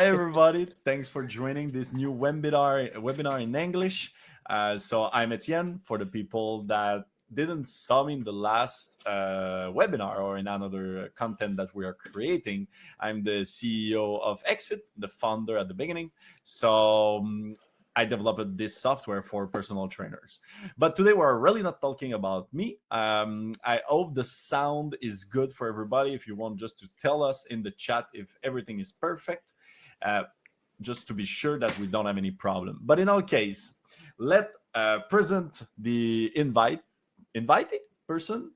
Hi, everybody. Thanks for joining this new webinar in English. So I'm Etienne. For the people that didn't saw me in the last webinar or in another content that we are creating, I'm the CEO of Hexfit, the founder at the beginning. So I developed this software for personal trainers. But today we're really not talking about me. I hope the sound is good for everybody. If you want just to tell us in the chat if everything is perfect, uh, just to be sure that we don't have any problem. But in our case, let present the invited person.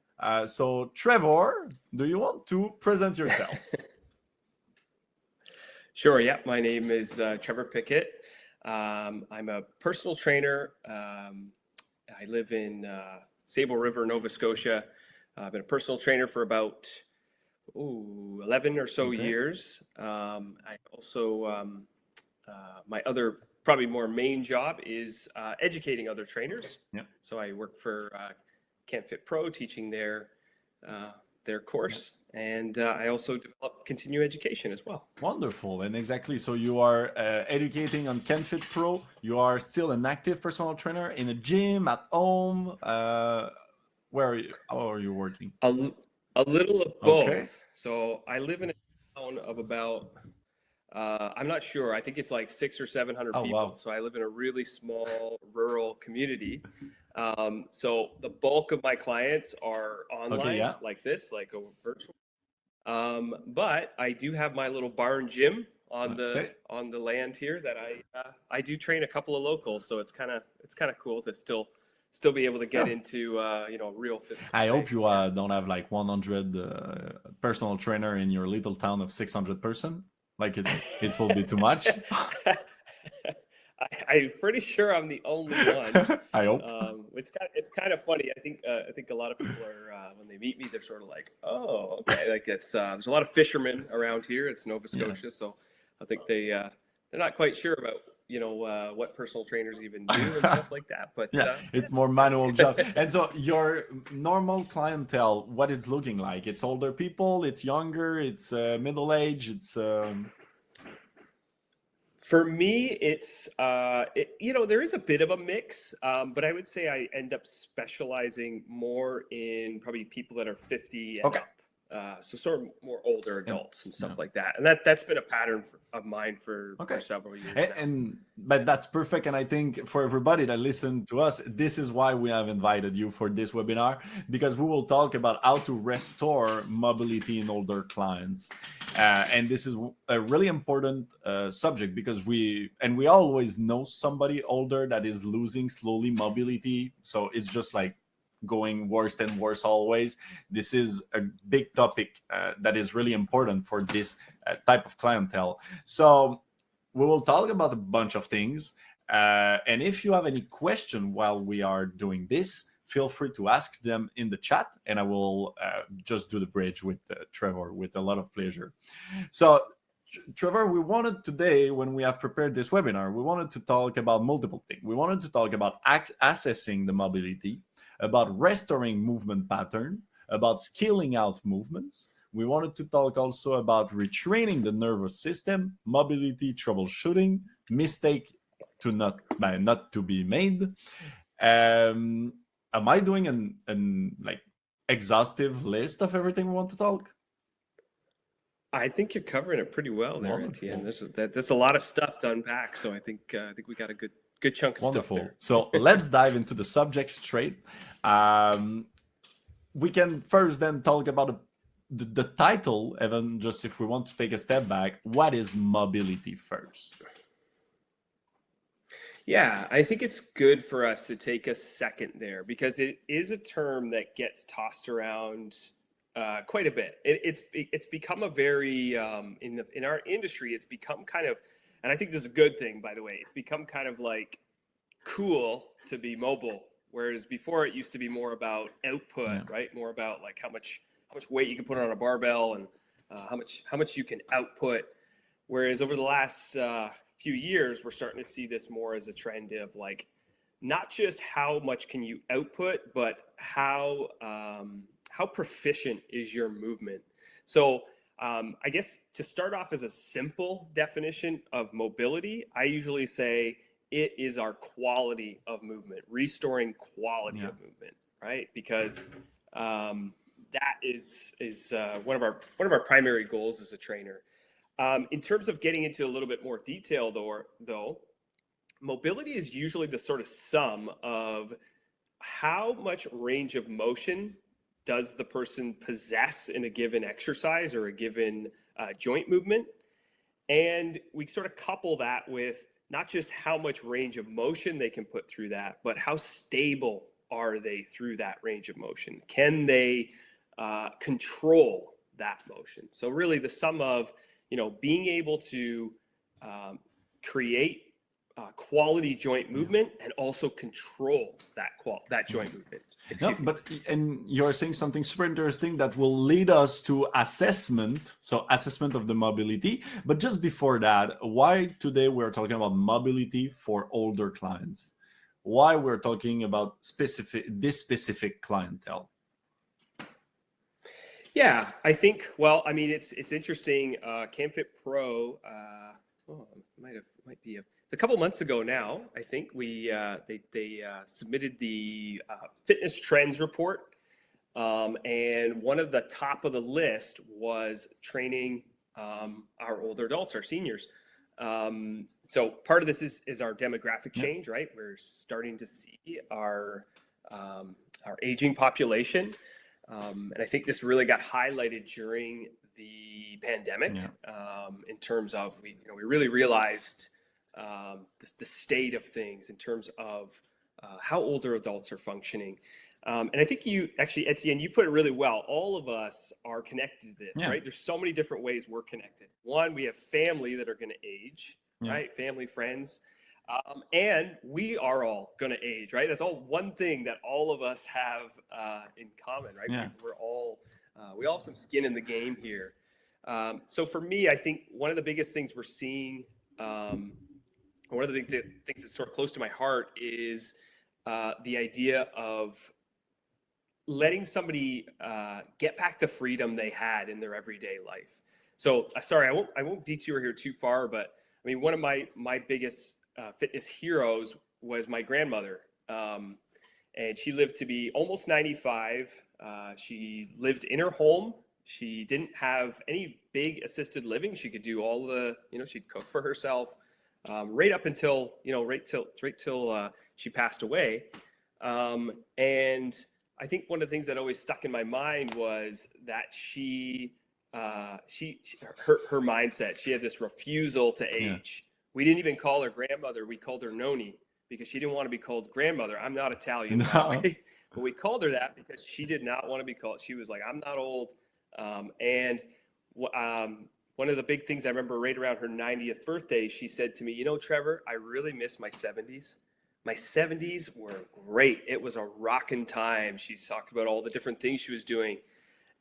So Trevor, do you want to present yourself? Sure. Yeah. My name is Trevor Pickett. I'm a personal trainer. I live in Sable River, Nova Scotia. I've been a personal trainer for about 11 or so years. I also, my other probably more main job is educating other trainers. Yeah. So I work for CanFit Pro, teaching their course. Yeah. And I also develop continuing education as well. Wonderful. And exactly. So you are educating on CanFit Pro. You are still an active personal trainer in a gym, at home. Where are you? How are you working? A little of both. So I live in a town of about, I'm not sure. I think it's like 600 or 700 people. Wow. So I live in a really small rural community. So the bulk of my clients are online, like this, like a virtual. But I do have my little barn gym on the land here that I do train a couple of locals. So it's kind of cool to still be able to get into real physical. I hope you don't have like 100 personal trainer in your little town of 600 person. Like it will be too much. I'm pretty sure I'm the only one. I hope. It's kind of funny. I think a lot of people are when they meet me, they're sort of like, oh, okay. Like it's there's a lot of fishermen around here. It's Nova Scotia, so I think they're not quite sure about what personal trainers even do and stuff like that. But it's more manual job. And so your normal clientele, what it's looking like? It's older people. It's younger. It's middle age. It's. For me, it's, there is a bit of a mix, but I would say I end up specializing more in probably people that are 50 and up. So sort of more older adults and stuff like that. And that's been a pattern of mine for several years now. But that's perfect. And I think for everybody that listened to us, this is why we have invited you for this webinar, because we will talk about how to restore mobility in older clients. And this is a really important subject because we always know somebody older that is losing slowly mobility. So it's just like going worse and worse always. This is a big topic that is really important for this type of clientele. So we will talk about a bunch of things. And if you have any question while we are doing this, feel free to ask them in the chat, and I will just do the bridge with Trevor with a lot of pleasure. So, Trevor, we wanted today, when we have prepared this webinar, we wanted to talk about multiple things. We wanted to talk about assessing the mobility, about restoring movement pattern, about scaling out movements. We wanted to talk also about retraining the nervous system, mobility troubleshooting, mistake to not to be made. Am I doing an like exhaustive list of everything we want to talk? I think you're covering it pretty well there, Etienne. There's a lot of stuff to unpack, so I think we got a good chunk of stuff there. So let's dive into the subject straight. We can first then talk about the title, even just if we want to take a step back. What is mobility first? Yeah, I think it's good for us to take a second there because it is a term that gets tossed around quite a bit. It's become a very in our industry. It's become kind of, and I think this is a good thing, by the way. It's become kind of like cool to be mobile, whereas before it used to be more about output, right? More about like how much weight you can put on a barbell and how much you can output. Whereas over the last few years, we're starting to see this more as a trend of like not just how much can you output, but how proficient is your movement. So I guess to start off as a simple definition of mobility, I usually say it is our quality of movement, restoring quality of movement, right? Because that is one of our primary goals as a trainer. In terms of getting into a little bit more detail, though, mobility is usually the sort of sum of how much range of motion does the person possess in a given exercise or a given joint movement. And we sort of couple that with not just how much range of motion they can put through that, but how stable are they through that range of motion? Can they control that motion? So really the sum of, being able to create quality joint movement and also control that joint movement. No, and you're saying something super interesting that will lead us to assessment. So assessment of the mobility. But just before that, why today we're talking about mobility for older clients? Why we're talking about this specific clientele? Yeah, I think. Well, I mean, it's interesting. CamFit Pro. Might be it's a couple months ago now. I think they submitted the fitness trends report, and one of the top of the list was training our older adults, our seniors. So part of this is our demographic change, right? We're starting to see our aging population. And I think this really got highlighted during the pandemic in terms of we really realized the state of things in terms of how older adults are functioning. And I think you actually, Etienne, you put it really well. All of us are connected to this, right? There's so many different ways we're connected. One, we have family that are going to age, right? Family, friends. And we are all going to age, right? That's all one thing that all of us have in common, right? We all have some skin in the game here. So for me, I think one of the biggest things we're seeing, one of the things that's sort of close to my heart is the idea of letting somebody get back the freedom they had in their everyday life. So sorry, I won't detour here too far, but I mean, one of my biggest fitness heroes was my grandmother, and she lived to be almost 95. She lived in her home. She didn't have any big assisted living. She could do all the, she'd cook for herself, right up until, right till she passed away. And I think one of the things that always stuck in my mind was that her mindset. She had this refusal to age. We didn't even call her grandmother. We called her Noni because she didn't want to be called grandmother. I'm not Italian, by the way. But we called her that because she did not want to be called. She was like, I'm not old. And one of the big things I remember right around her 90th birthday, she said to me, Trevor, I really miss my 70s. My 70s were great. It was a rocking time. She talked about all the different things she was doing.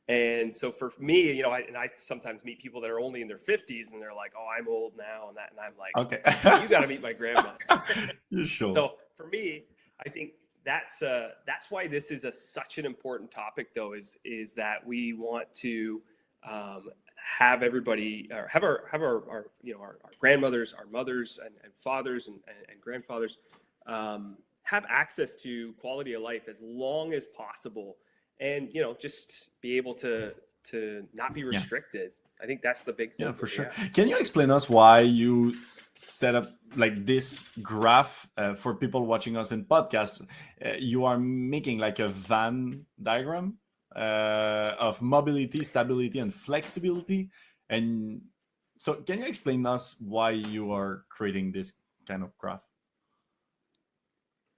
And so for me, I sometimes meet people that are only in their 50s and they're like, oh, I'm old now and that. And I'm like, okay, you got to meet my grandmother. You sure? So for me, I think that's why this is such an important topic, though, is that we want to have everybody, or have our grandmothers, our mothers and fathers and grandfathers have access to quality of life as long as possible. And, just be able to not be restricted. I think that's the big thing. Yeah, for sure. Yeah. Can you explain us why you set up like this graph for people watching us in podcasts? You are making like a Venn diagram of mobility, stability, and flexibility. And so can you explain us why you are creating this kind of graph?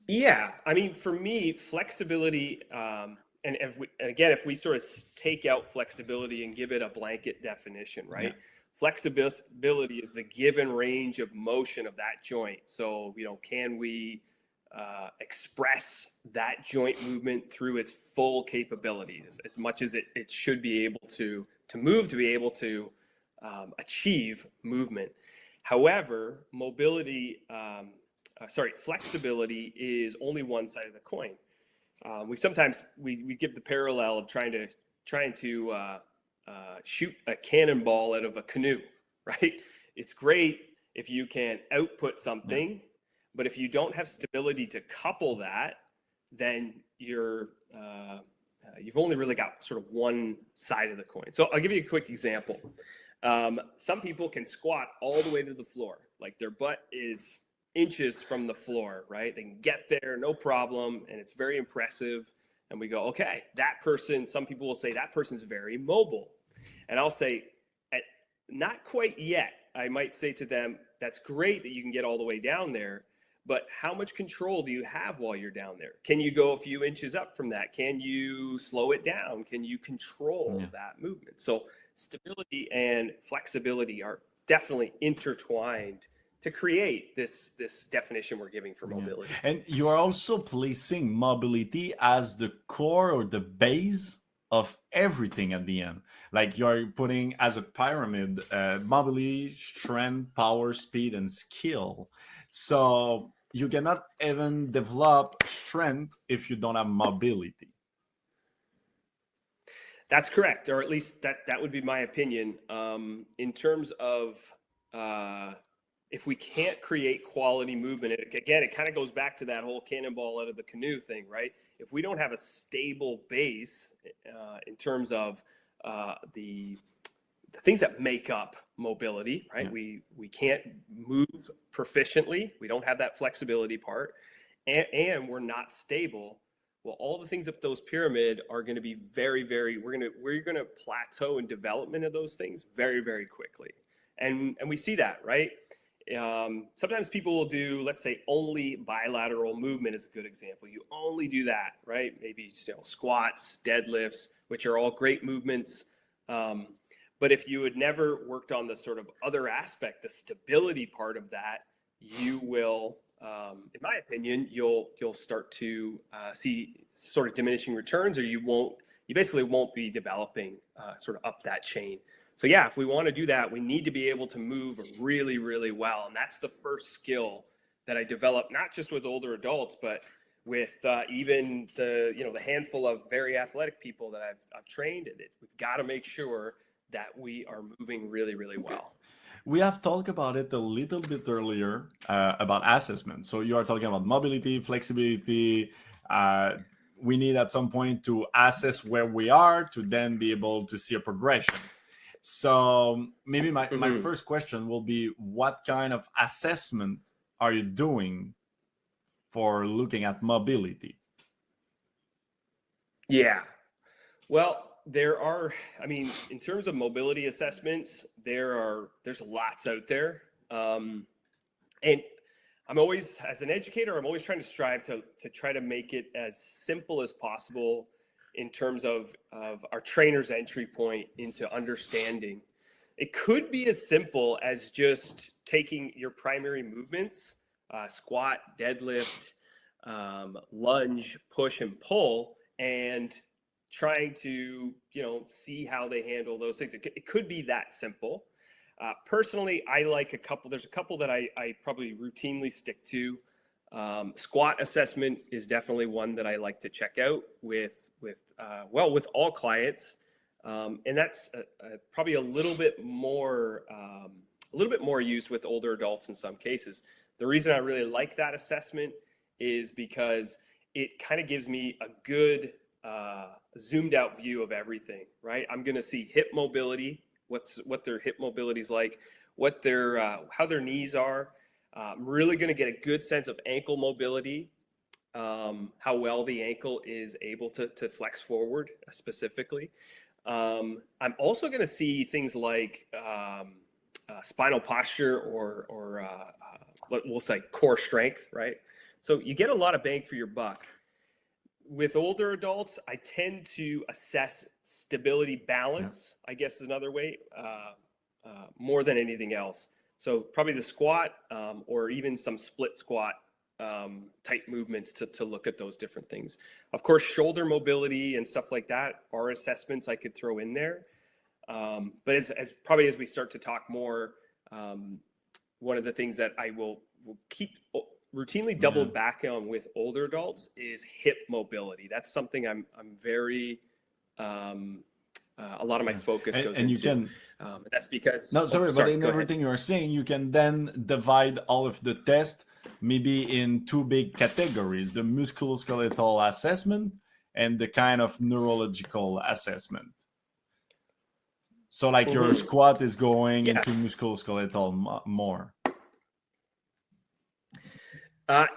Yeah. I mean, for me, flexibility, and if we sort of take out flexibility and give it a blanket definition, right? Yeah. Flexibility is the given range of motion of that joint. So, can we express that joint movement through its full capabilities as much as it should be able to move, to be able to achieve movement. However, flexibility is only one side of the coin. We sometimes we give the parallel of trying to shoot a cannonball out of a canoe, right? It's great if you can output something, but if you don't have stability to couple that, then you've only really got sort of one side of the coin. So I'll give you a quick example. Some people can squat all the way to the floor, like their butt is inches from the floor, right? They can get there, no problem, and it's very impressive. And we go, okay, that person, some people will say that person's very mobile. And I'll say, not quite yet. I might say to them, that's great that you can get all the way down there, but how much control do you have while you're down there? Can you go a few inches up from that? Can you slow it down? Can you control that movement? So stability and flexibility are definitely intertwined to create this definition we're giving for mobility. And you are also placing mobility as the core or the base of everything at the end. Like you're putting as a pyramid, mobility, strength, power, speed, and skill. So you cannot even develop strength if you don't have mobility. That's correct, or at least that would be my opinion. In terms of if we can't create quality movement, it kind of goes back to that whole cannonball out of the canoe thing, right? If we don't have a stable base in terms of the things that make up mobility, right? We can't move proficiently. We don't have that flexibility part, and we're not stable. Well, all the things up those pyramid are going to be very, very. We're going to plateau in development of those things very, very quickly, and we see that, right? Sometimes people will do, let's say, only bilateral movement is a good example. You only do that, right? Maybe squats, deadlifts, which are all great movements. But if you had never worked on the sort of other aspect, the stability part of that, you will, in my opinion, you'll start to see sort of diminishing returns, or you basically won't be developing sort of up that chain. So yeah, if we want to do that, we need to be able to move really, really well. And that's the first skill that I developed, not just with older adults, but with even the handful of very athletic people that I've trained in it. We've got to make sure that we are moving really, really well. We have talked about it a little bit earlier about assessment. So you are talking about mobility, flexibility. We need at some point to assess where we are to then be able to see a progression. So maybe my first question will be, what kind of assessment are you doing for looking at mobility? Yeah. Well, in terms of mobility assessments, there's lots out there. And I'm always, as an educator, I'm always trying to strive to try to make it as simple as possible in terms of our trainer's entry point into understanding. It could be as simple as just taking your primary movements, squat, deadlift, lunge, push, and pull, and trying to see how they handle those things. It could be that simple. Personally, I like there's a couple that I probably routinely stick to. Squat assessment is definitely one that I like to check out with all clients, and that's probably a little bit more used with older adults in some cases. The reason I really like that assessment is because it kind of gives me a good zoomed out view of everything, right? I'm going to see hip mobility, what their hip mobility is like, what how their knees are. I'm really going to get a good sense of ankle mobility, how well the ankle is able to flex forward specifically. I'm also going to see things like spinal posture or we'll say core strength, right? So you get a lot of bang for your buck. With older adults, I tend to assess stability balance, I guess is another way, more than anything else. So probably the squat or even some split squat type movements to look at those different things. Of course, shoulder mobility and stuff like that are assessments I could throw in there. But as we start to talk more, one of the things that I will keep routinely double back on with older adults is hip mobility. That's something I'm very a lot of my focus goes and into. you can That's because no, sorry, but in go ahead. everything you're saying, you can then divide all of the tests maybe in two big categories: the musculoskeletal assessment and the kind of neurological assessment. So, like your squat is going into musculoskeletal more.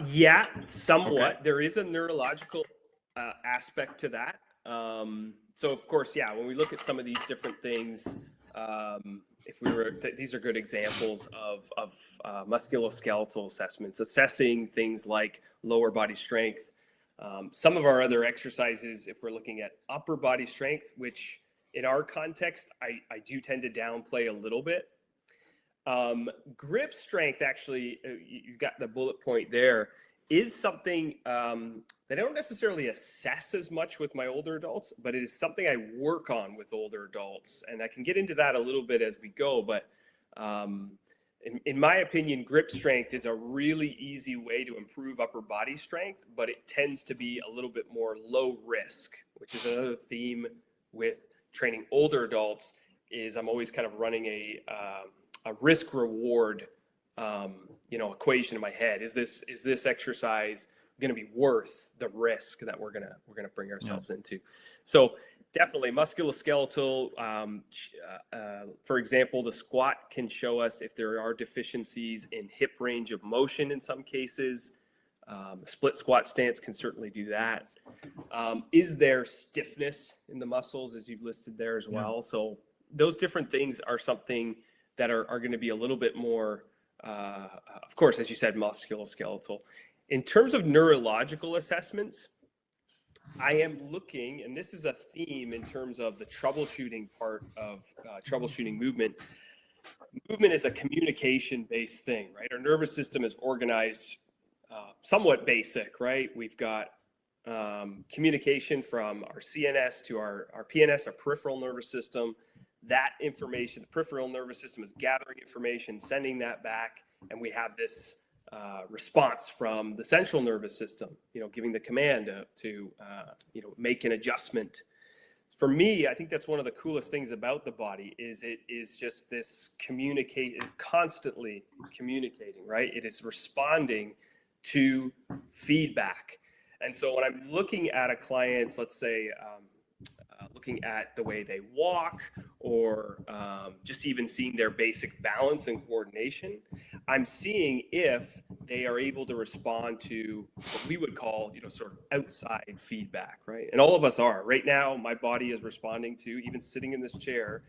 Yeah, somewhat. Okay. There is a neurological aspect to that. So, of course, yeah, when we look at some of these different things, if we were, these are good examples of musculoskeletal assessments, assessing things like lower body strength. Some of our other exercises, if we're looking at upper body strength, which in our context, I do tend to downplay a little bit. Grip strength, actually, you got the bullet point there, is something that I don't necessarily assess as much with my older adults, but it is something I work on with older adults. And I can get into that a little bit as we go. But in my opinion, grip strength is a really easy way to improve upper body strength, but it tends to be a little bit more low risk, which is another theme with training older adults. Is I'm always kind of running a risk reward equation in my head. Is this exercise going to be worth the risk that we're gonna bring ourselves into? So definitely musculoskeletal. For example, the squat can show us if there are deficiencies in hip range of motion in some cases. Split squat stance can certainly do that. Is there stiffness in the muscles, as you've listed there as well? So those different things are something that are going to be a little bit more, of course, as you said, musculoskeletal. In terms of neurological assessments, I am looking, and this is a theme in terms of the troubleshooting part of troubleshooting movement. Movement is a communication-based thing, right? Our nervous system is organized somewhat basic, right? We've got communication from our CNS to our PNS, our peripheral nervous system. That information, the peripheral nervous system is gathering information, sending that back, and we have this response from the central nervous system, giving the command to make an adjustment. For me, I think that's one of the coolest things about the body is it is just this constantly communicating, right? It is responding to feedback. And so when I'm looking at a client's, let's say, looking at the way they walk or just even seeing their basic balance and coordination, I'm seeing if they are able to respond to what we would call, sort of outside feedback, right? And all of us are. Right now, my body is responding to, even sitting in this chair,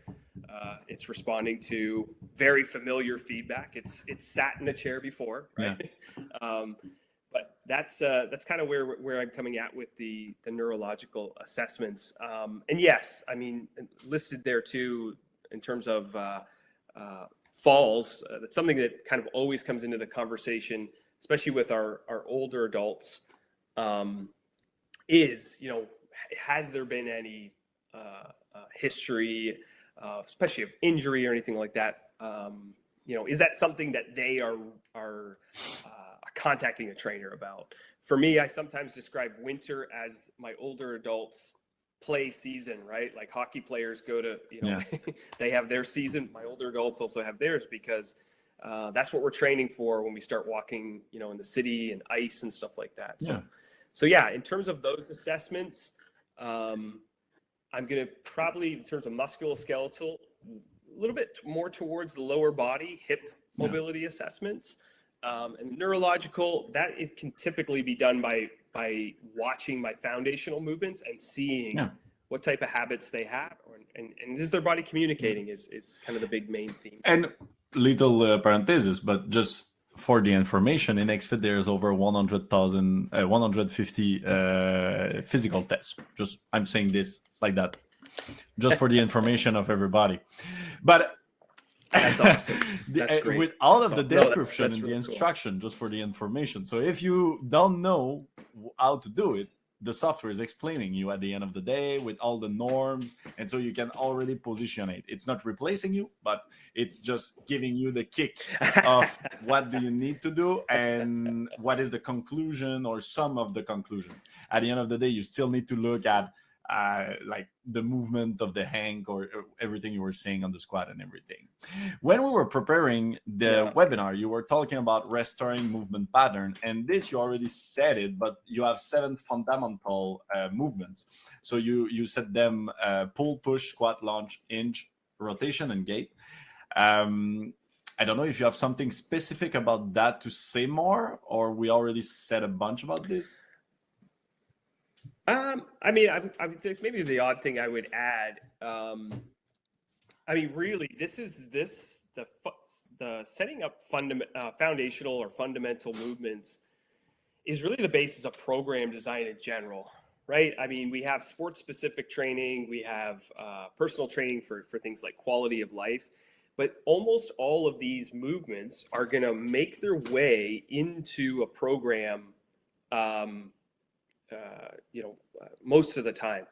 it's responding to very familiar feedback. It's sat in a chair before, right? Yeah. But that's kind of where I'm coming at with the neurological assessments. And yes, I mean, listed there too in terms of falls. That's something that kind of always comes into the conversation, especially with our older adults. Has there been any history, especially of injury or anything like that? Is that something that they are contacting a trainer about? For me, I sometimes describe winter as my older adults play season, right? Like hockey players go to, they have their season. My older adults also have theirs because that's what we're training for when we start walking, in the city and ice and stuff like that. So yeah, in terms of those assessments, I'm going to probably, in terms of musculoskeletal, a little bit more towards the lower body, hip mobility assessments. And neurological, can typically be done by watching my foundational movements and seeing what type of habits they have, and is their body communicating is kind of the big main theme. And little parenthesis, but just for the information, in Hexfit there's over 150 physical tests. Just I'm saying this like that, just for the information of everybody. But that's awesome. That's great. With all of the description and the instruction, just for the information. So if you don't know how to do it, the software is explaining you at the end of the day with all the norms, and so you can already position it. It's not replacing you, but it's just giving you the kick of what do you need to do and what is the conclusion or some of the conclusion. At the end of the day, you still need to look at like the movement of the hank or everything you were saying on the squat and everything. When we were preparing the Yeah. webinar, you were talking about restoring movement pattern, and this you already said it, but you have 7 fundamental movements. So you said them: pull, push, squat, lunge, hinge, rotation, and gait. um, I don't know if you have something specific about that to say more, or we already said a bunch about this. I mean, I would think maybe the odd thing I would add. I mean, really, the setting up foundational or fundamental movements is really the basis of program design in general, right? I mean, we have sports specific training, we have personal training for things like quality of life, but almost all of these movements are going to make their way into a program, um, most of the time.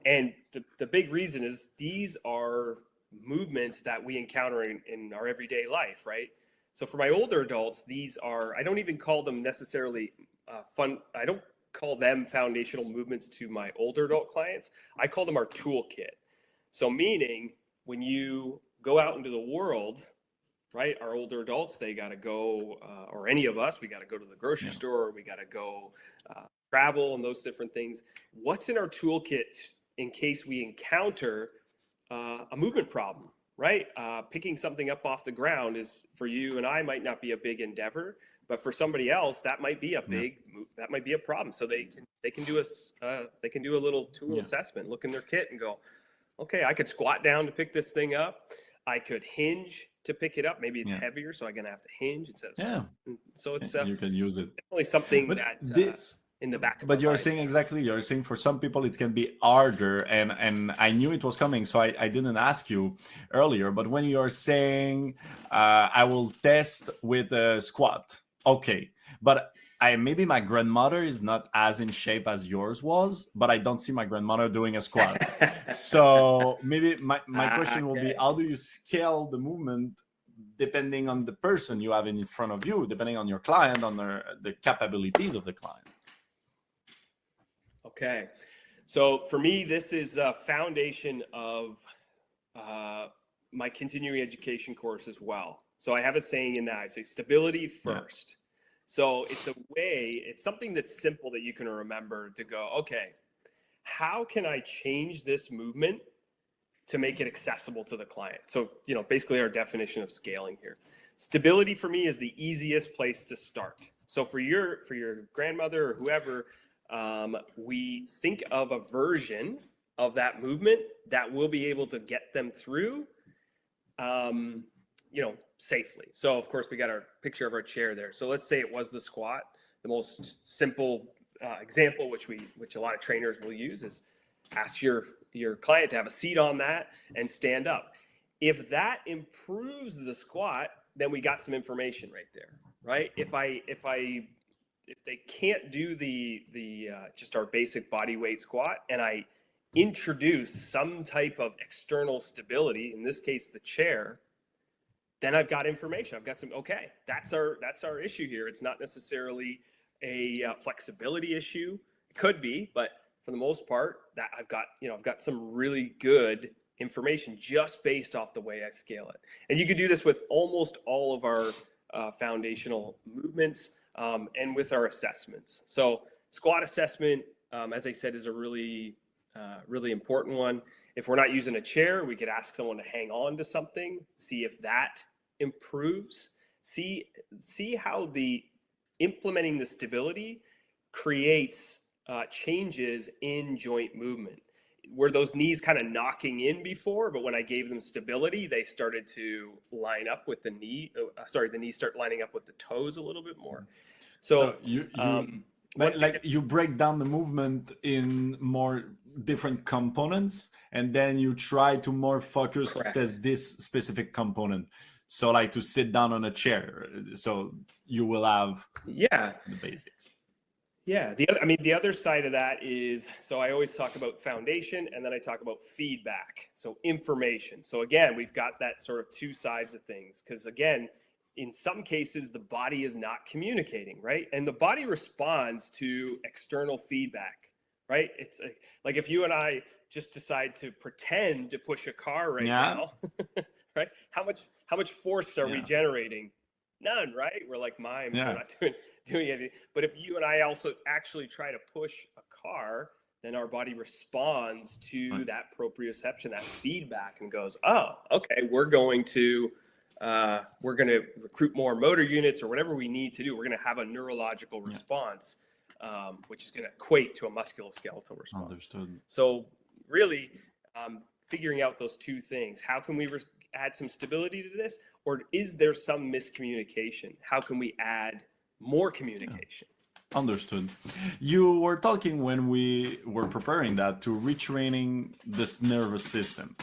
And the big reason is these are movements that we encounter in our everyday life, right? So for my older adults, these are, I don't even call them necessarily I don't call them foundational movements to my older adult clients. I call them our toolkit. So meaning when you go out into the world, right, our older adults, they got to go, or any of us, we got to go to the grocery store, we got to go travel and those different things. What's in our toolkit in case we encounter a movement problem, right? Picking something up off the ground is, for you and I, might not be a big endeavor, but for somebody else, that might be a that might be a problem. So they can do a little tool assessment, look in their kit and go, okay, I could squat down to pick this thing up. I could hinge to pick it up. Maybe it's heavier, so I'm gonna have to hinge instead of squat. So it's you can use it. definitely something But that this, in the back of but our you're mind. saying exactly, you're saying for some people it can be harder, and I knew it was coming, so I didn't ask you earlier. But when you're saying I will test with a squat, okay, but maybe my grandmother is not as in shape as yours was, but I don't see my grandmother doing a squat. So maybe my question will be, Okay. how do you scale the movement depending on the person you have in front of you, depending on your client, on the capabilities of the client? Okay. So for me, this is a foundation of my continuing education course as well. So I have a saying in that. I say stability first. So it's something that's simple that you can remember to go, okay, how can I change this movement to make it accessible to the client? So, basically our definition of scaling here. Stability for me is the easiest place to start. So for your grandmother or whoever, we think of a version of that movement that will be able to get them through, safely. So of course we got our picture of our chair there. So let's say it was the squat. The most simple example, which a lot of trainers will use, is ask your client to have a seat on that and stand up. If that improves the squat, then we got some information right there, right? If they can't do the just our basic body weight squat, and I introduce some type of external stability, in this case the chair, then I've got information. I've got some, okay, that's our issue here. It's not necessarily a flexibility issue. It could be, but for the most part, that I've got some really good information just based off the way I scale it. And you could do this with almost all of our foundational movements, and with our assessments. So squat assessment, as I said, is a really important one. If we're not using a chair, we could ask someone to hang on to something, see if that improves. See how the implementing the stability creates changes in joint movement. Were those knees kind of knocking in before, but when I gave them stability, they started to line up with the knee. The knees start lining up with the toes a little bit more. So you break down the movement in more different components, and then you try to more focus to test this specific component. So like to sit down on a chair, so you will have the basics. Yeah, the other side of that is, so I always talk about foundation, and then I talk about feedback, so information. So again, we've got that sort of two sides of things, because again, in some cases, the body is not communicating, right? And the body responds to external feedback right? It's like if you and I just decide to pretend to push a car right Yeah. now, right? How much force are we Yeah. generating? None, right? We're like mimes. We're Yeah. not doing anything. But if you and I also actually try to push a car, then our body responds to Right. that proprioception, that feedback, and goes, "Oh, okay, we're going to recruit more motor units or whatever we need to do. We're going to have a neurological Yeah. response, which is going to equate to a musculoskeletal response." Understood. So really, figuring out those two things: how can we add some stability to this, or is there some miscommunication? How can we add more communication? Understood. You were talking when we were preparing that to retraining this nervous system.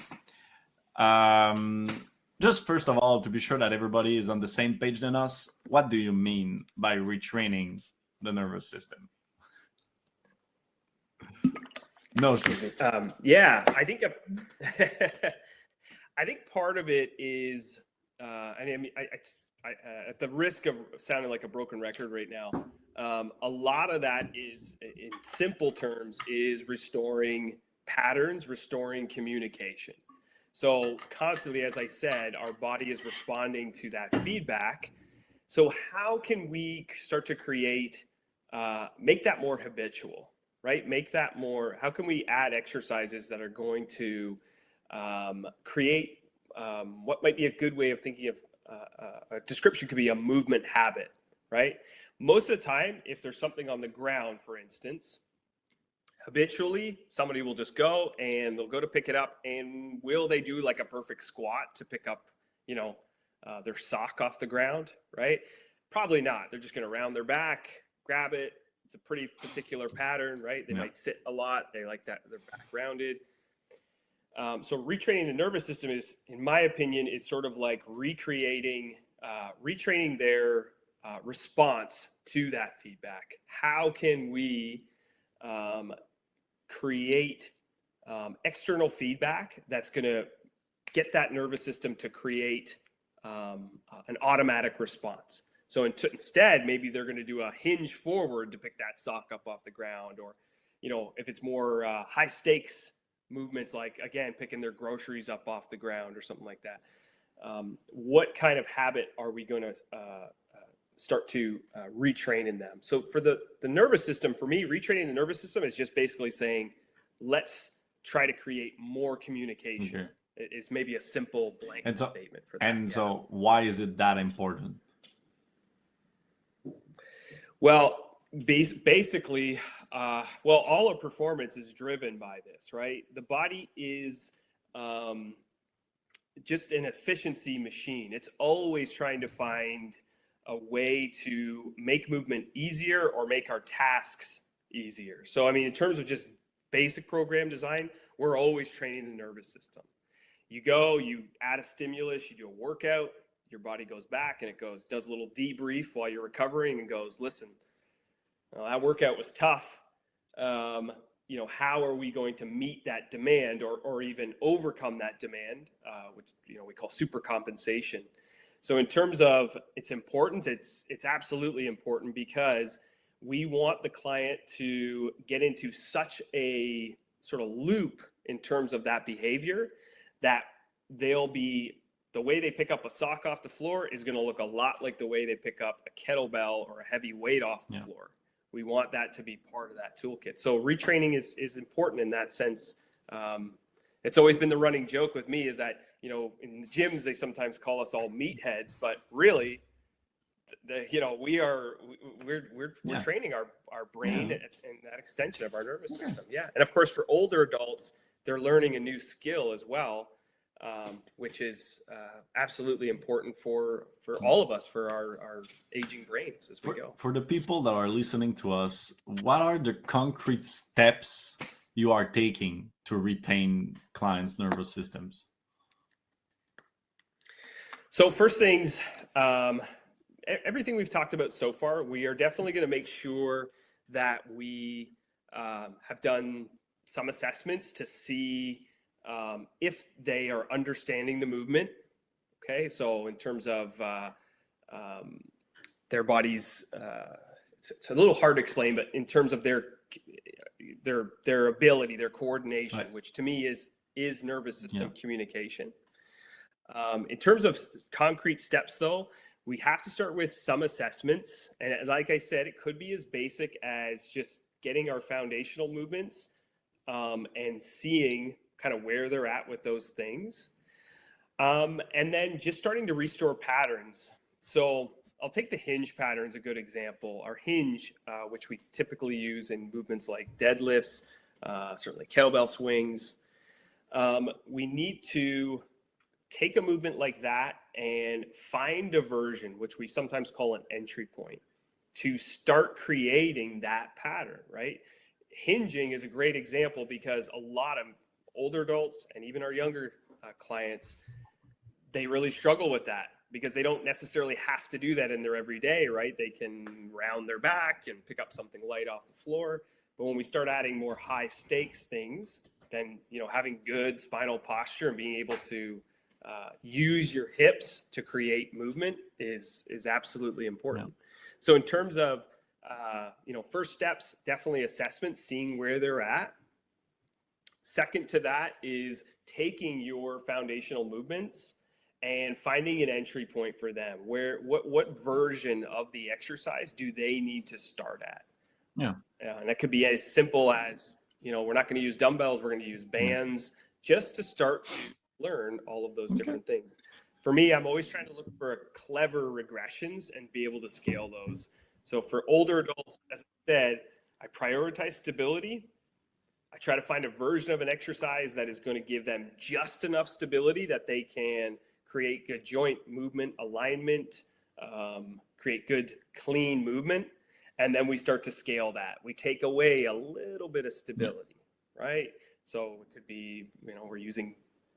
Um, just first of all, to be sure that everybody is on the same page than us, what do you mean by retraining the nervous system? No, Yeah, I think I think part of it is, I mean, at the risk of sounding like a broken record right now, a lot of that is, in simple terms, is restoring patterns, restoring communication. So constantly, as I said, our body is responding to that feedback. So how can we start to create, make that more habitual, right? Make that more, how can we add exercises that are going to create what might be a good way of thinking of a description could be a movement habit, right? Most of the time, if there's something on the ground, for instance, habitually somebody will just go and they'll go to pick it up, and will they do like a perfect squat to pick up, you know, their sock off the ground, right? Probably not. They're just going to round their back, grab it. It's a pretty particular pattern, right? They might sit a lot. They like that, their back rounded. So retraining the nervous system is, in my opinion, is sort of like retraining their response to that feedback. How can we create external feedback that's going to get that nervous system to create an automatic response? So instead, maybe they're going to do a hinge forward to pick that sock up off the ground, or, you know, if it's more high stakes movements, like, again, picking their groceries up off the ground or something like that. What kind of habit are we going to start to retrain in them? So for the nervous system, for me, retraining the nervous system is just basically saying, let's try to create more communication. Okay. It's maybe a simple blanket statement for that. And so why is it that important? Well, basically, all our performance is driven by this, right? The body is just an efficiency machine. It's always trying to find a way to make movement easier or make our tasks easier. So, I mean, in terms of just basic program design, we're always training the nervous system. You go, you add a stimulus, you do a workout, your body goes back and it does a little debrief while you're recovering and goes, listen, that workout was tough. You know, how are we going to meet that demand, or even overcome that demand, which, you know, we call super compensation. So in terms of its importance, it's absolutely important, because we want the client to get into such a sort of loop in terms of that behavior that they'll be, the way they pick up a sock off the floor is going to look a lot like the way they pick up a kettlebell or a heavy weight off the floor. We want that to be part of that toolkit. So retraining is important in that sense. It's always been the running joke with me is that, you know, in the gyms, they sometimes call us all meatheads, but really, you know, we're training our brain and that extension of our nervous system. Yeah. And of course, for older adults, they're learning a new skill as well, which is absolutely important for all of us, for our aging brains as we go. For the people that are listening to us, what are the concrete steps you are taking to retain clients' nervous systems? So first things, everything we've talked about so far, we are definitely going to make sure that we have done some assessments to see if they are understanding the movement. Okay, so in terms of their bodies, it's a little hard to explain, but in terms of their their ability, their coordination, Right. which to me is nervous system Yeah. communication. In terms of concrete steps, though, we have to start with some assessments. And like I said, it could be as basic as just getting our foundational movements and seeing kind of where they're at with those things. And then just starting to restore patterns. So I'll take the hinge pattern as a good example. Our hinge, which we typically use in movements like deadlifts, certainly kettlebell swings, we need to take a movement like that and find a version, which we sometimes call an entry point, to start creating that pattern, right? Hinging is a great example because a lot of older adults and even our younger clients, they really struggle with that because they don't necessarily have to do that in their everyday, right? They can round their back and pick up something light off the floor. But when we start adding more high stakes things, then, having good spinal posture and being able to use your hips to create movement is absolutely important. Yeah. So in terms of, first steps, definitely assessment, seeing where they're at. Second to that is taking your foundational movements and finding an entry point for them. What version of the exercise do they need to start at? Yeah. And that could be as simple as, we're not going to use dumbbells, we're going to use bands, just to start to learn all of those different things. For me, I'm always trying to look for clever regressions and be able to scale those. So for older adults, as I said, I prioritize stability. I try to find a version of an exercise that is going to give them just enough stability that they can create good joint movement alignment, create good clean movement. And then we start to scale that. We take away a little bit of stability, right? So it could be, we're using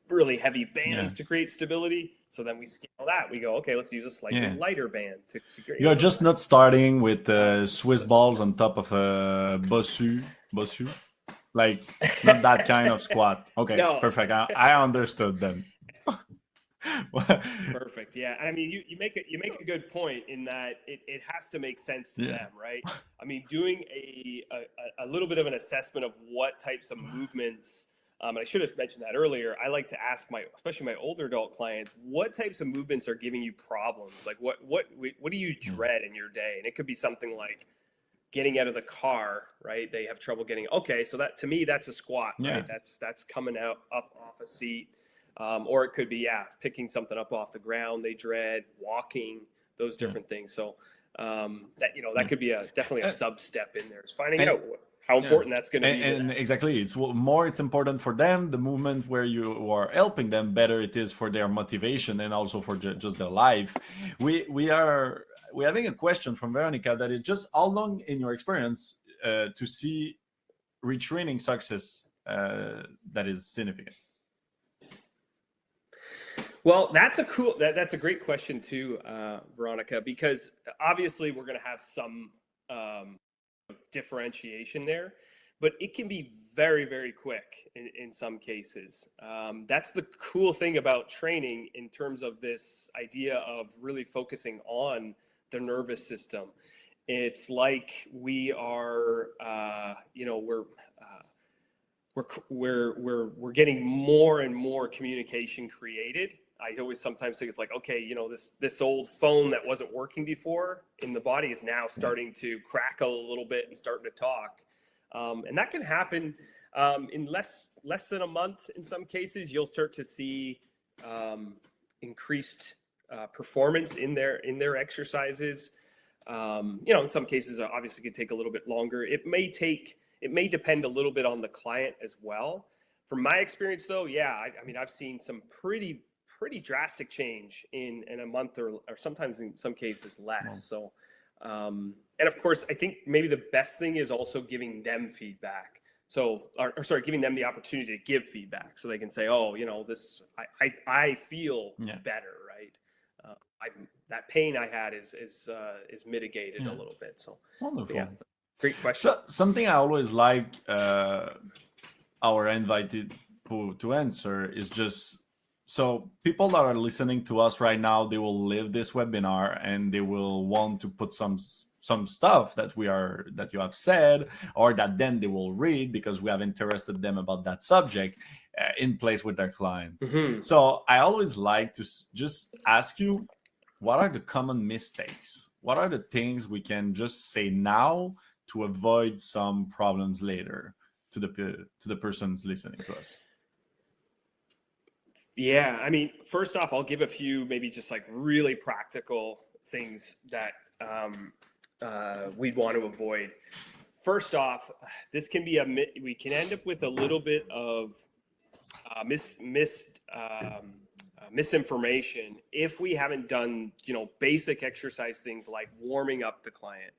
really heavy bands to create stability. So then we scale that. We go, okay, let's use a slightly lighter band to create. You're just not starting with Swiss balls on top of a Bossu, like not that kind of squat. Okay, no. Perfect. I understood then. Perfect. Yeah. And I mean, you make a good point in that it has to make sense to them, right? I mean, doing a little bit of an assessment of what types of movements, and I should have mentioned that earlier. I like to ask especially my older adult clients, what types of movements are giving you problems? Like what do you dread in your day? And it could be something like getting out of the car, right? They have trouble getting, okay. So that, to me, that's a squat, right? That's coming out up off a seat. Or it could be, picking something up off the ground. They dread walking, those different things. So that could be definitely a sub step in there. Is finding out how important that's going to be. And exactly, it's important for them. The movement where you are helping them, better it is for their motivation and also for just their life. We're having a question from Veronica that is just how long in your experience to see retraining success that is significant. Well, that's a great question too, Veronica, because obviously we're going to have some differentiation there, but it can be very, very quick in some cases. That's the cool thing about training in terms of this idea of really focusing on the nervous system. It's like we are, we're getting more and more communication created. I always sometimes think it's like, okay, this old phone that wasn't working before in the body is now starting to crackle a little bit and starting to talk. And that can happen in less than a month. In some cases, you'll start to see increased performance in their exercises. In some cases, obviously, it could take a little bit longer. It may depend a little bit on the client as well. From my experience, though, I mean, I've seen some pretty drastic change in a month or sometimes in some cases less. So, and of course, I think maybe the best thing is also giving them feedback. So, giving them the opportunity to give feedback so they can say, oh, I feel better, right? That pain I had is mitigated a little bit. So, wonderful. Great question. So, something I always like our invited to answer is just, so people that are listening to us right now, they will live this webinar and they will want to put some some stuff that you have said, or that then they will read because we have interested them about that subject in place with their client. Mm-hmm. So I always like to just ask you, what are the common mistakes? What are the things we can just say now to avoid some problems later to the persons listening to us? Yeah, I mean, first off, I'll give a few maybe just like really practical things that we'd want to avoid. First off, this can be we can end up with a little bit of misinformation if we haven't done, basic exercise things like warming up the client.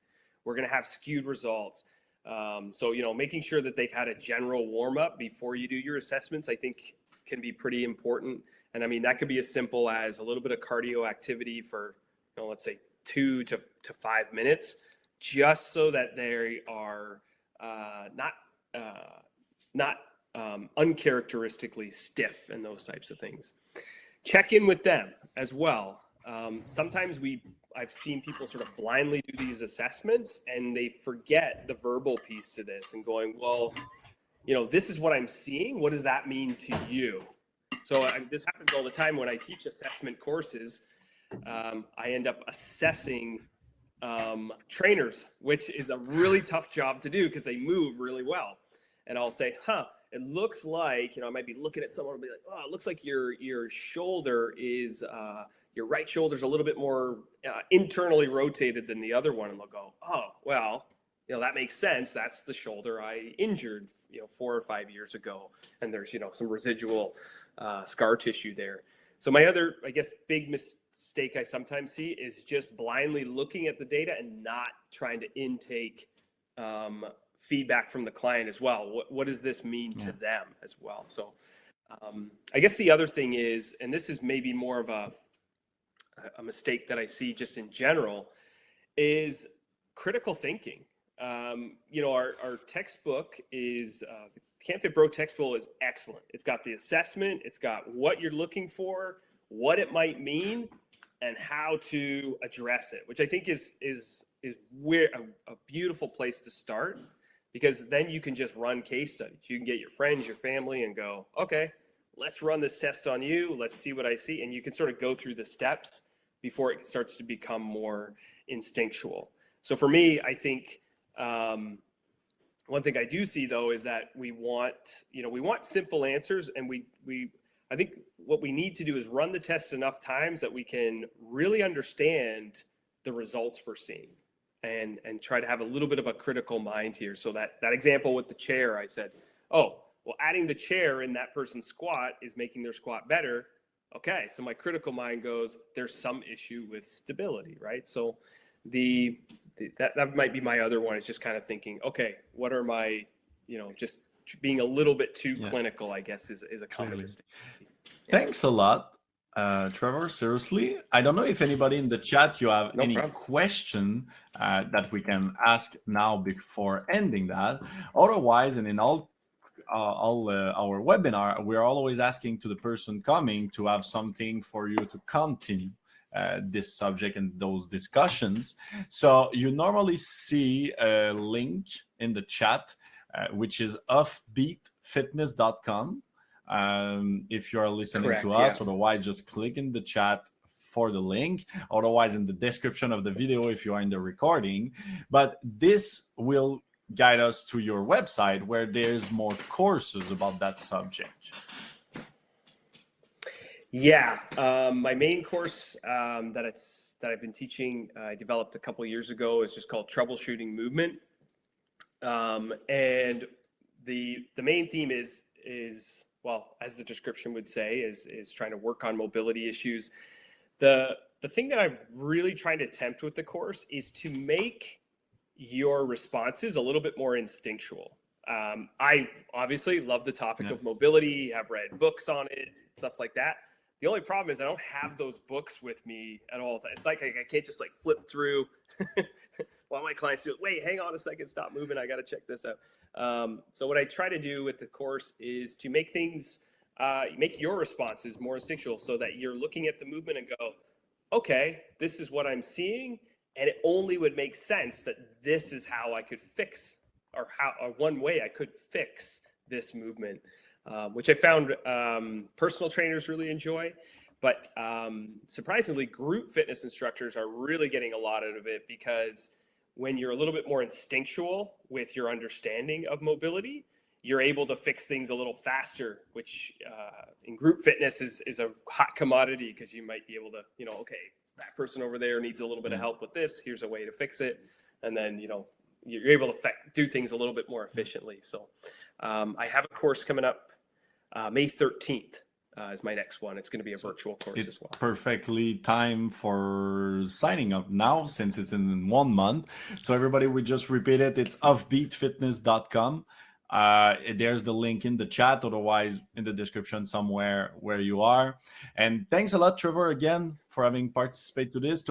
We're going to have skewed results. So, making sure that they've had a general warm up before you do your assessments, I think can be pretty important. And I mean, that could be as simple as a little bit of cardio activity for, let's say 2 to 5 minutes, just so that they are not uncharacteristically stiff and those types of things. Check in with them as well. Sometimes I've seen people sort of blindly do these assessments and they forget the verbal piece to this and going, well, this is what I'm seeing. What does that mean to you? So this happens all the time when I teach assessment courses. I end up assessing trainers, which is a really tough job to do because they move really well. And I'll say, it looks like, I might be looking at someone and be like, oh, it looks like your shoulder is, your right shoulder's a little bit more internally rotated than the other one. And they'll go, oh, well, that makes sense. That's the shoulder I injured, 4 or 5 years ago. And there's, some residual scar tissue there. So my other, I guess, big mistake I sometimes see is just blindly looking at the data and not trying to intake feedback from the client as well. What does this mean to them as well? So I guess the other thing is, and this is maybe more of a mistake that I see just in general, is critical thinking. Our textbook is the Can't Fit Bro textbook is excellent. It's got the assessment, it's got what you're looking for, what it might mean, and how to address it, which I think is where a beautiful place to start, because then you can just run case studies. You can get your friends, your family, and go, okay, let's run this test on you. Let's see what I see. And you can sort of go through the steps before it starts to become more instinctual. So for me, I think one thing I do see though is that we want simple answers, and I think what we need to do is run the test enough times that we can really understand the results we're seeing, and try to have a little bit of a critical mind here. So that example with the chair, I said, oh, well, adding the chair in that person's squat is making their squat better. Okay, so my critical mind goes, there's some issue with stability, right? So that might be my other one, is just kind of thinking, okay, what are my, just being a little bit too clinical, I guess, is a common mistake. Thanks a lot, Trevor. Seriously, I don't know if anybody in the chat you have any question that we can ask now before ending that. Otherwise, and in all our webinar, we're always asking to the person coming to have something for you to continue this subject and those discussions. So you normally see a link in the chat, which is offbeatfitness.com. If you are listening to us, otherwise just click in the chat for the link, otherwise in the description of the video if you are in the recording. But this will guide us to your website where there's more courses about that subject. My main course that I've been teaching, I developed a couple of years ago, is just called Troubleshooting Movement. And the main theme is, well, as the description would say, is trying to work on mobility issues. The thing that I'm really trying to attempt with the course is to make your responses a little bit more instinctual. I obviously love the topic of mobility, have read books on it, stuff like that. The only problem is I don't have those books with me at all. It's like I can't just like flip through while my clients do it. Wait, hang on a second, stop moving. I got to check this out. So what I try to do with the course is to make things, make your responses more instinctual, so that you're looking at the movement and go, okay, this is what I'm seeing, And it only would make sense that this is how I could fix, or one way I could fix this movement, which I found personal trainers really enjoy. But surprisingly, group fitness instructors are really getting a lot out of it, because when you're a little bit more instinctual with your understanding of mobility, you're able to fix things a little faster, which in group fitness is a hot commodity, because you might be able to, okay, that person over there needs a little bit of help with this. Here's a way to fix it. And then, you're able to do things a little bit more efficiently. So I have a course coming up May 13th. Is my next one. It's going to be a virtual course as well. It's perfectly time for signing up now, since it's in 1 month. So everybody, we just repeat it. It's offbeatfitness.com. There's the link in the chat, otherwise in the description somewhere where you are. And thanks a lot, Trevor, again, for having participated to this,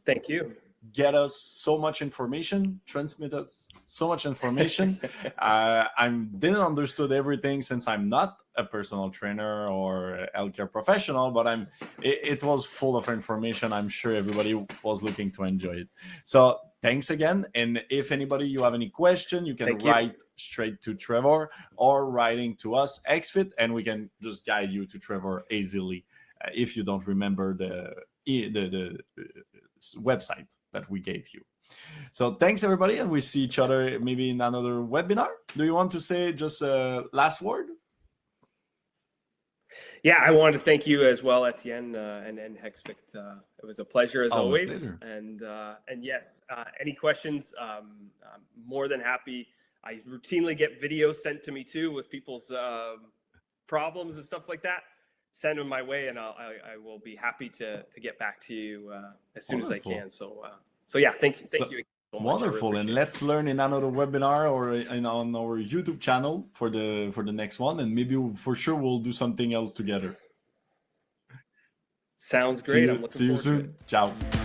Thank you. Get us so much information, transmit us so much information. I didn't understood everything, since I'm not a personal trainer or healthcare professional, but it was full of information. I'm sure everybody was looking to enjoy it. So thanks again. And if anybody, you have any question, you can write straight to Trevor, or writing to us, Hexfit, and we can just guide you to Trevor easily if you don't remember the website that we gave you. So thanks, everybody, and we see each other maybe in another webinar. Do you want to say just a last word? Yeah, I wanted to thank you as well, Etienne, and Hexfit. It was a pleasure as always. Pleasure. And yes, any questions, I'm more than happy. I routinely get videos sent to me too with people's problems and stuff like that. Send them my way, and I will be happy to get back to you as soon as I can. So yeah, thank you so much. Wonderful, and let's learn in another webinar or on our YouTube channel for the next one, and maybe for sure we'll do something else together. Sounds great. I'm looking forward to it. See you soon. Ciao.